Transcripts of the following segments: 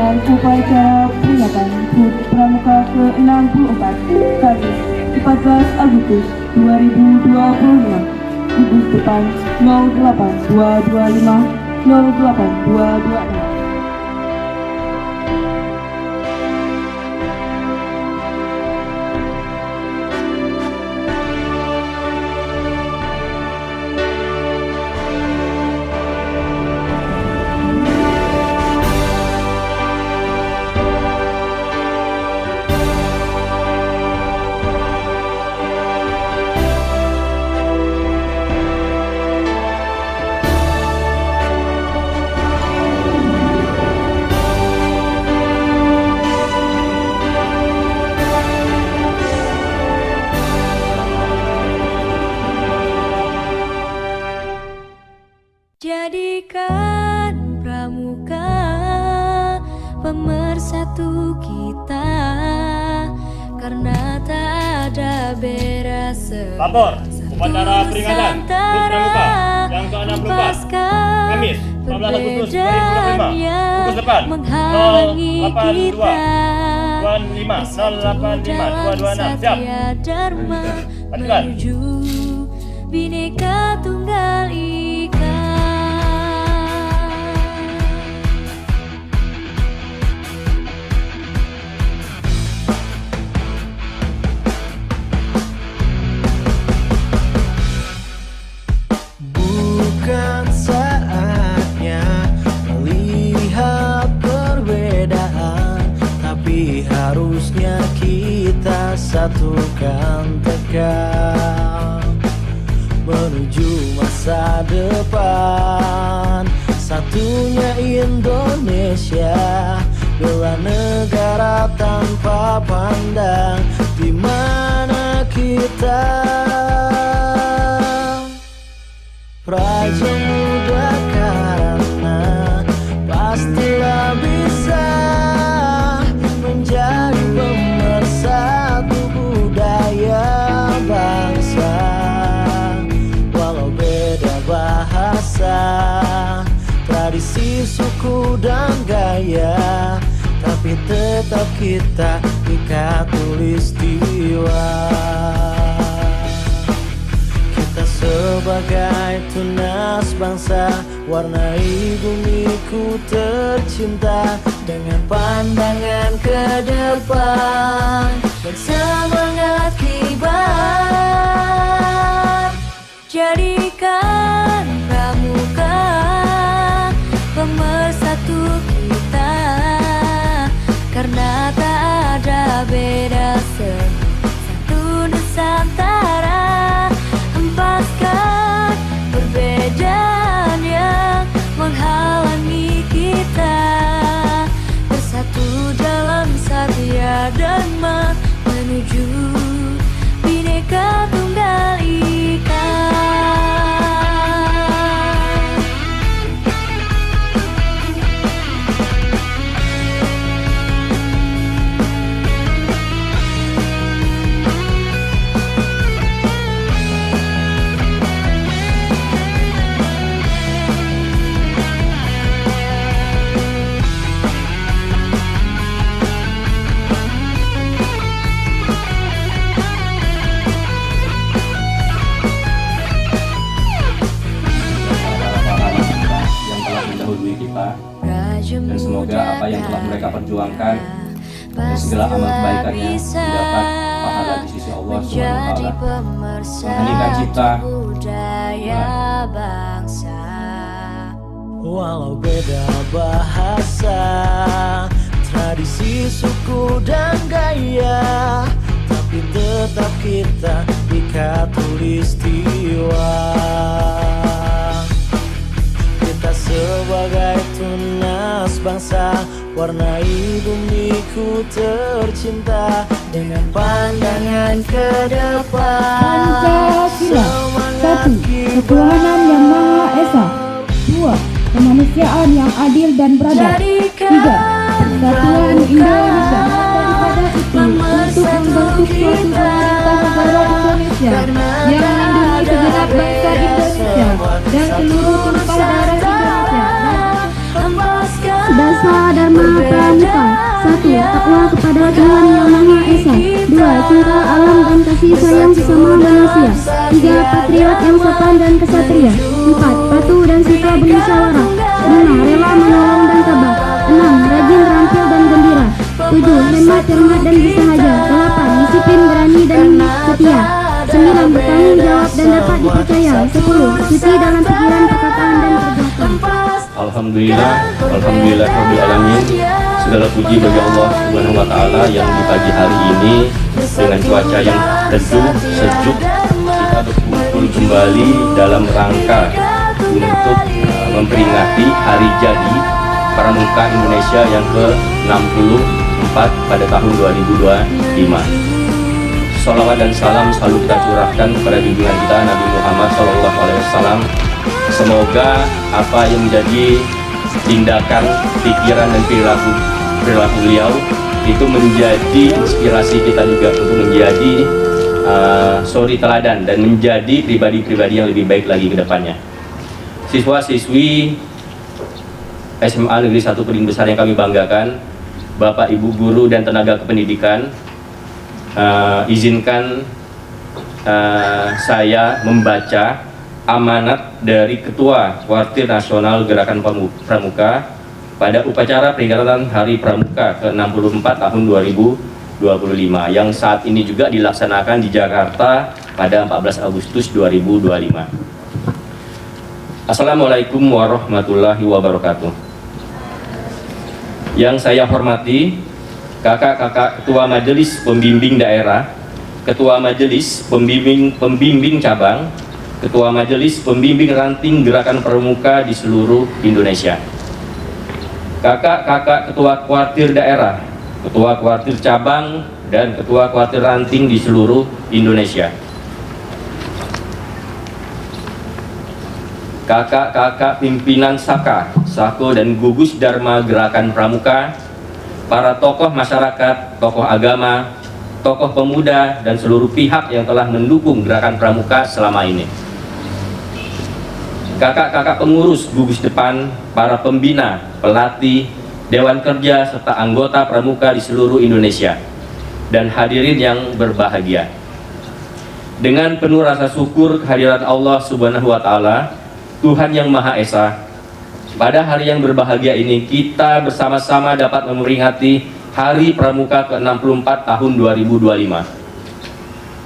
Dengan upacara peringatan HUT Pramuka ke-64 Kamis 14 Agustus 2025, Gugus Depan 08225 08226. Jadikan pramuka pemersatu kita, karena tak ada beda Lapor, upacara peringatan HUT Pramuka yang ke-64 Kamis 14 Agustus 2025, Gugus Depan 082 25 085 226. Siap. Lanjutkan. Menuju Bhinneka Tunggal Ika. Bukan saatnya melihat perbedaan, tapi harusnya kita satukan tekad menuju masa depan. Satunya Indonesia, bela negara tanpa pandang di mana kita. Praja muda karena pastilah bisa menjadi pemersatu budaya bangsa. Walau beda bahasa, tradisi, suku dan gaya, tapi tetap kita ikat tulistiwa. Kita sebagai tunas bangsa, warnai bumiku tercinta dengan pandangan ke depan dan semangat kibar. Jadikan pramuka pemersatu kita, karena tak ada beda satu Nusantara. Hempaskan perbedaan yang menghalangi kita, bersatu dalam satya dharma menuju Bhinneka Tunggal Ika. Dan semoga apa yang telah mereka perjuangkan dan segala amal kebaikannya mendapat pahala di sisi Allah SWT. Mengheningkan cipta bangsa. Walau beda bahasa, tradisi, suku dan gaya, tapi tetap kita ikat tulistiwa. Kita sebagai tunas bangsa, warnai bumiku tercinta dengan pandangan ke depan. Pancasila. 1. Ketuhanan yang Maha Esa. 2. Kemanusiaan yang adil dan beradab. 3. Persatuan Indonesia. Daripada itu, untuk membentuk suatu pemerintah negara Indonesia yang melindungi segenap bangsa Indonesia dan seluruh tumpah darah Indonesia. Dasar dan Dharma Pramuka. 1. Takwa kepada Tuhan Yang Maha Esa. 2. Cinta alam dan kasih sayang sesama manusia. 3. Patriot yang sopan dan kesatria. 4. Patuh dan suka bermusyawarah. 5. Rela menolong dan tabah. 6. Rajin, terampil dan gembira. 7. Hemat, cermat dan bersahaja. 8. Disiplin, berani dan setia. 9. Bertanggung jawab dan dapat dipercaya. 10. Suci dalam pikiran, perkataan dan perbuatan. Alhamdulillah Rabbil Alamin. Segala puji bagi Allah Subhanahu wa Ta'ala yang di pagi hari ini dengan cuaca yang teduh, sejuk, kita berkumpul kembali dalam rangka untuk memperingati hari jadi Pramuka Indonesia yang ke-64 pada tahun 2025. Salawat dan salam selalu kita curahkan kepada junjungan kita Nabi Muhammad SAW. Semoga apa yang menjadi tindakan, pikiran dan perilaku beliau itu menjadi inspirasi kita juga untuk menjadi suri teladan dan menjadi pribadi-pribadi yang lebih baik lagi ke depannya. Siswa-siswi SMA Negeri 1 Keding Besar yang kami banggakan, Bapak Ibu guru dan tenaga kependidikan, izinkan saya membaca amanat dari Ketua Kuartir Nasional Gerakan Pramuka pada upacara peringatan Hari Pramuka ke-64 tahun 2025 yang saat ini juga dilaksanakan di Jakarta pada 14 Agustus 2025. Assalamualaikum warahmatullahi wabarakatuh. Yang saya hormati kakak-kakak Ketua Majelis Pembimbing Daerah, Ketua Majelis Pembimbing Cabang, Ketua Majelis Pembimbing Ranting Gerakan Pramuka di seluruh Indonesia, kakak-kakak Ketua Kuartir Daerah, Ketua Kuartir Cabang, dan Ketua Kuartir Ranting di seluruh Indonesia, kakak-kakak pimpinan Saka, Sako, dan gugus Dharma Gerakan Pramuka, para tokoh masyarakat, tokoh agama, tokoh pemuda, dan seluruh pihak yang telah mendukung Gerakan Pramuka selama ini. Kakak-kakak pengurus gugus depan, para pembina, pelatih, dewan kerja, serta anggota pramuka di seluruh Indonesia, dan hadirin yang berbahagia. Dengan penuh rasa syukur kehadiran Allah Subhanahu wa Ta'ala, Tuhan Yang Maha Esa, pada hari yang berbahagia ini kita bersama-sama dapat memperingati Hari Pramuka ke-64 tahun 2025.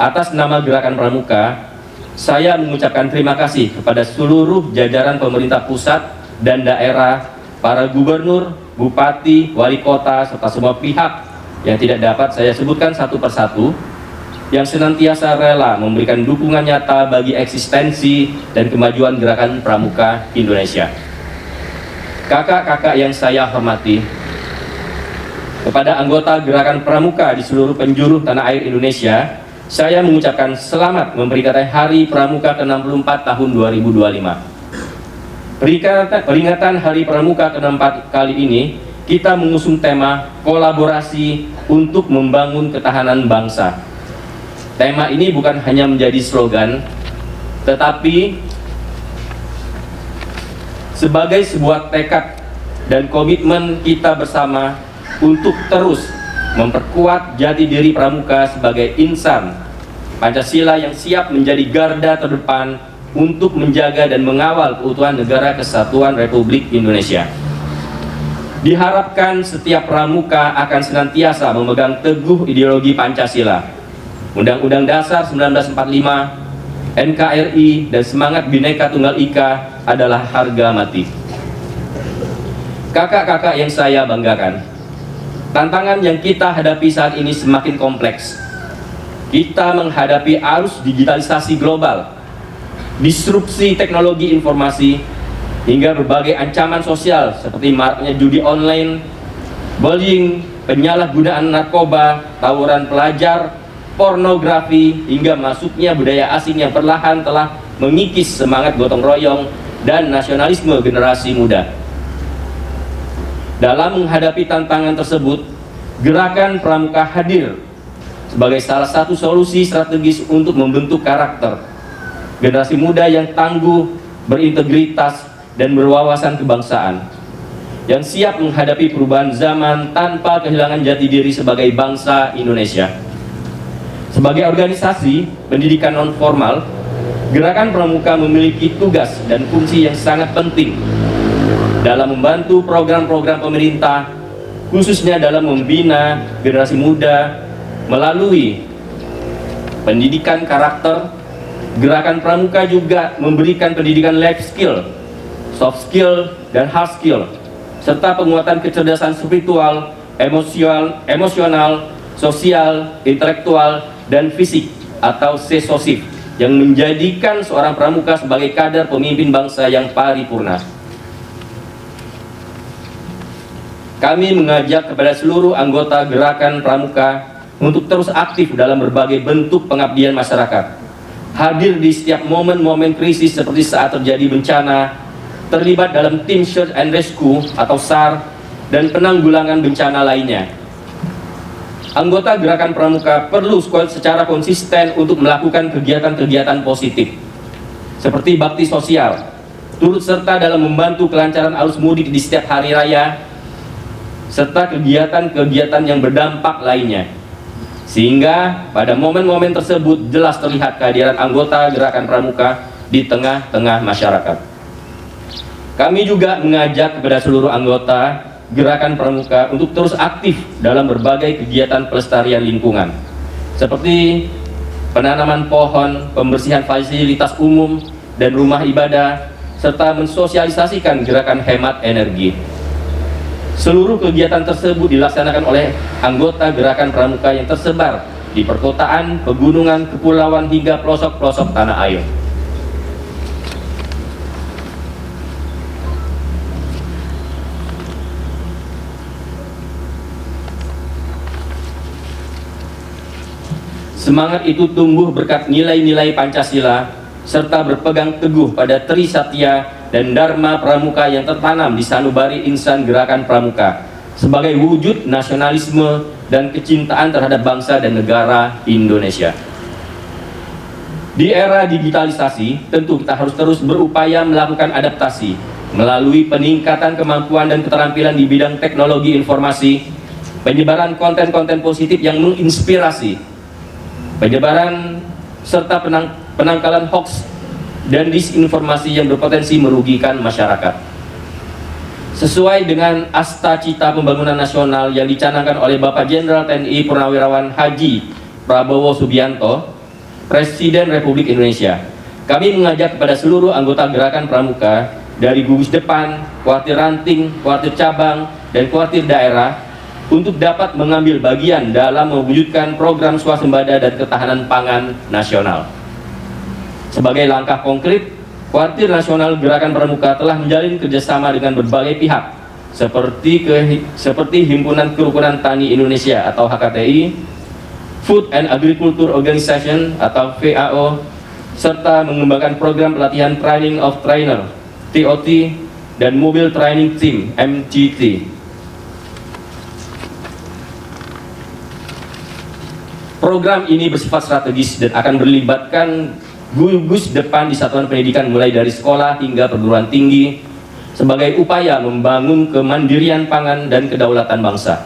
Atas nama Gerakan Pramuka, saya mengucapkan terima kasih kepada seluruh jajaran pemerintah pusat dan daerah, para gubernur, bupati, wali kota, serta semua pihak yang tidak dapat saya sebutkan satu persatu, yang senantiasa rela memberikan dukungan nyata bagi eksistensi dan kemajuan Gerakan Pramuka Indonesia. Kakak-kakak yang saya hormati, kepada anggota Gerakan Pramuka di seluruh penjuru tanah air Indonesia, saya mengucapkan selamat memperingati Hari Pramuka ke-64 tahun 2025. Peringatan Hari Pramuka ke-64 kali ini, kita mengusung tema kolaborasi untuk membangun ketahanan bangsa. Tema ini bukan hanya menjadi slogan, tetapi sebagai sebuah tekad dan komitmen kita bersama untuk terus memperkuat jati diri pramuka sebagai insan Pancasila yang siap menjadi garda terdepan untuk menjaga dan mengawal keutuhan Negara Kesatuan Republik Indonesia. Diharapkan setiap pramuka akan senantiasa memegang teguh ideologi Pancasila, Undang-Undang Dasar 1945, NKRI, dan semangat Bhinneka Tunggal Ika adalah harga mati. Kakak-kakak yang saya banggakan, tantangan yang kita hadapi saat ini semakin kompleks. Kita menghadapi arus digitalisasi global, disrupsi teknologi informasi, hingga berbagai ancaman sosial seperti maraknya judi online, bullying, penyalahgunaan narkoba, tawuran pelajar, pornografi, hingga masuknya budaya asing yang perlahan telah mengikis semangat gotong royong dan nasionalisme generasi muda. Dalam menghadapi tantangan tersebut, Gerakan Pramuka hadir sebagai salah satu solusi strategis untuk membentuk karakter generasi muda yang tangguh, berintegritas, dan berwawasan kebangsaan. yang siap menghadapi perubahan zaman tanpa kehilangan jati diri sebagai bangsa Indonesia. Sebagai organisasi pendidikan non-formal, Gerakan Pramuka memiliki tugas dan fungsi yang sangat penting dalam membantu program-program pemerintah, khususnya dalam membina generasi muda melalui pendidikan karakter. Gerakan Pramuka juga memberikan pendidikan life skill, soft skill, dan hard skill, serta penguatan kecerdasan spiritual, emosional, sosial, intelektual, dan fisik atau sesosif yang menjadikan seorang pramuka sebagai kader pemimpin bangsa yang paripurna. Kami mengajak kepada seluruh anggota Gerakan Pramuka untuk terus aktif dalam berbagai bentuk pengabdian masyarakat, hadir di setiap momen-momen krisis seperti saat terjadi bencana, terlibat dalam tim search and rescue atau SAR, dan penanggulangan bencana lainnya. Anggota Gerakan Pramuka perlu secara konsisten untuk melakukan kegiatan-kegiatan positif seperti bakti sosial, turut serta dalam membantu kelancaran arus mudik di setiap hari raya, serta kegiatan-kegiatan yang berdampak lainnya, sehingga pada momen-momen tersebut jelas terlihat kehadiran anggota Gerakan Pramuka di tengah-tengah masyarakat. Kami juga mengajak kepada seluruh anggota Gerakan Pramuka untuk terus aktif dalam berbagai kegiatan pelestarian lingkungan seperti penanaman pohon, pembersihan fasilitas umum dan rumah ibadah, serta mensosialisasikan gerakan hemat energi. Seluruh kegiatan tersebut dilaksanakan oleh anggota Gerakan Pramuka yang tersebar di perkotaan, pegunungan, kepulauan, hingga pelosok-pelosok tanah air. Semangat itu tumbuh berkat nilai-nilai Pancasila serta berpegang teguh pada Trisatya dan Dharma Pramuka yang tertanam di sanubari insan Gerakan Pramuka sebagai wujud nasionalisme dan kecintaan terhadap bangsa dan negara Indonesia. Di era digitalisasi, tentu kita harus terus berupaya melakukan adaptasi melalui peningkatan kemampuan dan keterampilan di bidang teknologi informasi, penyebaran konten-konten positif yang menginspirasi, penyebaran serta penangkalan hoax dan disinformasi yang berpotensi merugikan masyarakat. Sesuai dengan Asta Cita Pembangunan Nasional yang dicanangkan oleh Bapak Jenderal TNI Purnawirawan Haji Prabowo Subianto, Presiden Republik Indonesia, kami mengajak kepada seluruh anggota Gerakan Pramuka dari gugus depan, kuartir ranting, kuartir cabang, dan kuartir daerah untuk dapat mengambil bagian dalam mewujudkan program swasembada dan ketahanan pangan nasional. Sebagai langkah konkret, Kuartir Nasional Gerakan Pramuka telah menjalin kerjasama dengan berbagai pihak seperti Himpunan Kerukunan Tani Indonesia atau HKTI, Food and Agriculture Organization atau FAO, serta mengembangkan program pelatihan Training of Trainer TOT dan Mobile Training Team MTT. Program ini bersifat strategis dan akan melibatkan gugus depan di satuan pendidikan mulai dari sekolah hingga perguruan tinggi sebagai upaya membangun kemandirian pangan dan kedaulatan bangsa.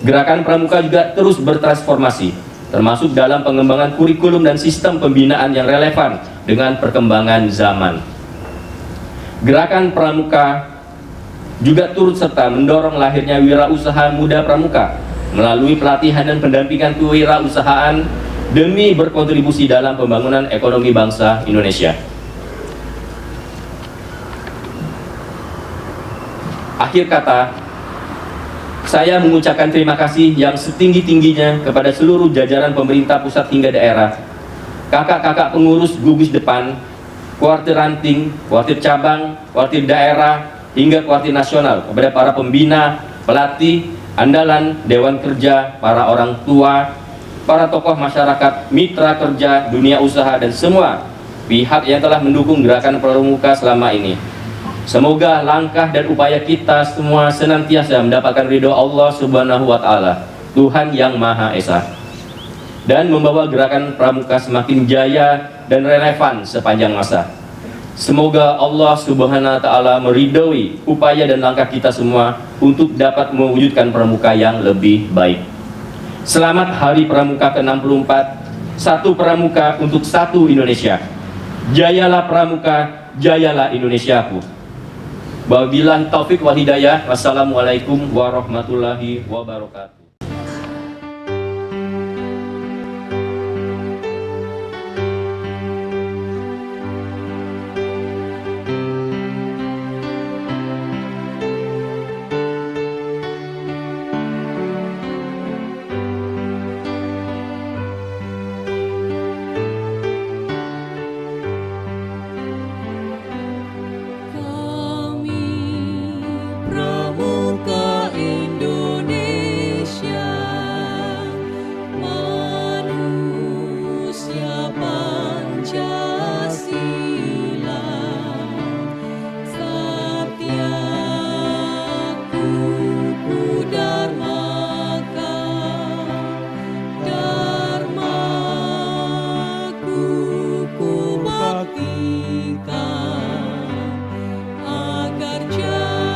Gerakan Pramuka juga terus bertransformasi, termasuk dalam pengembangan kurikulum dan sistem pembinaan yang relevan dengan perkembangan zaman. Gerakan Pramuka juga turut serta mendorong lahirnya wirausaha muda pramuka melalui pelatihan dan pendampingan kewirausahaan demi berkontribusi dalam pembangunan ekonomi bangsa Indonesia. Akhir kata, saya mengucapkan terima kasih yang setinggi-tingginya kepada seluruh jajaran pemerintah pusat hingga daerah, kakak-kakak pengurus gugus depan, kuartir ranting, kuartir cabang, kuartir daerah, hingga kuartir nasional, kepada para pembina, pelatih, andalan, dewan kerja, para orang tua, para tokoh masyarakat, mitra kerja, dunia usaha, dan semua pihak yang telah mendukung Gerakan Pramuka selama ini. Semoga langkah dan upaya kita semua senantiasa mendapatkan ridho Allah Subhanahu wa Ta'ala, Tuhan yang Maha Esa, dan membawa Gerakan Pramuka semakin jaya dan relevan sepanjang masa. Semoga Allah Subhanahu wa Ta'ala meridhoi upaya dan langkah kita semua untuk dapat mewujudkan pramuka yang lebih baik. Selamat Hari Pramuka ke-64, satu pramuka untuk satu Indonesia. Jayalah pramuka, jayalah Indonesiaku. Wabillahi taufik wal hidayah. Wassalamualaikum warahmatullahi wabarakatuh. Pramuka Indonesia, manusia Pancasila, Satya Kuku Dharmaka, Dharma Kuku Baktika, agar jaya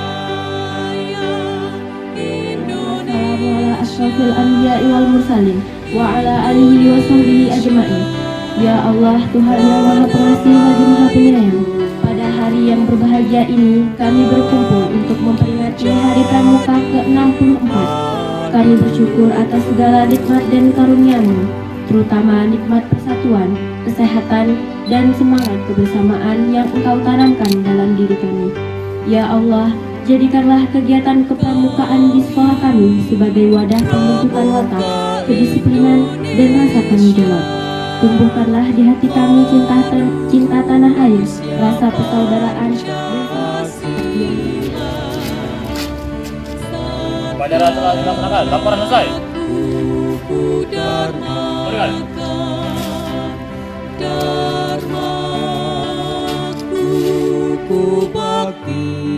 Indonesia. Ashrafil anbiya'i wal mursalin wa ala alihi wa sahbihi ajma'in. Ya Allah, Tuhan yang Maha Pengasih lagi Maha Penyayang, pada hari yang berbahagia ini kami berkumpul untuk memperingati Hari Pramuka ke-64. Kami bersyukur atas segala nikmat dan karunia-Mu, terutama nikmat persatuan, kesehatan, dan semangat kebersamaan yang Engkau tanamkan dalam diri kami. Ya Allah, jadikanlah kegiatan kepramukaan di sekolah kami sebagai wadah pembentukan watak, kedisiplinan, dan rasa tanggung jawab. Tumbuhkanlah di hati kami cinta tanah air, rasa persaudaraan, Upacara telah dilaksanakan. Laporan selesai. Berikan. Dharma Kuku Bakti.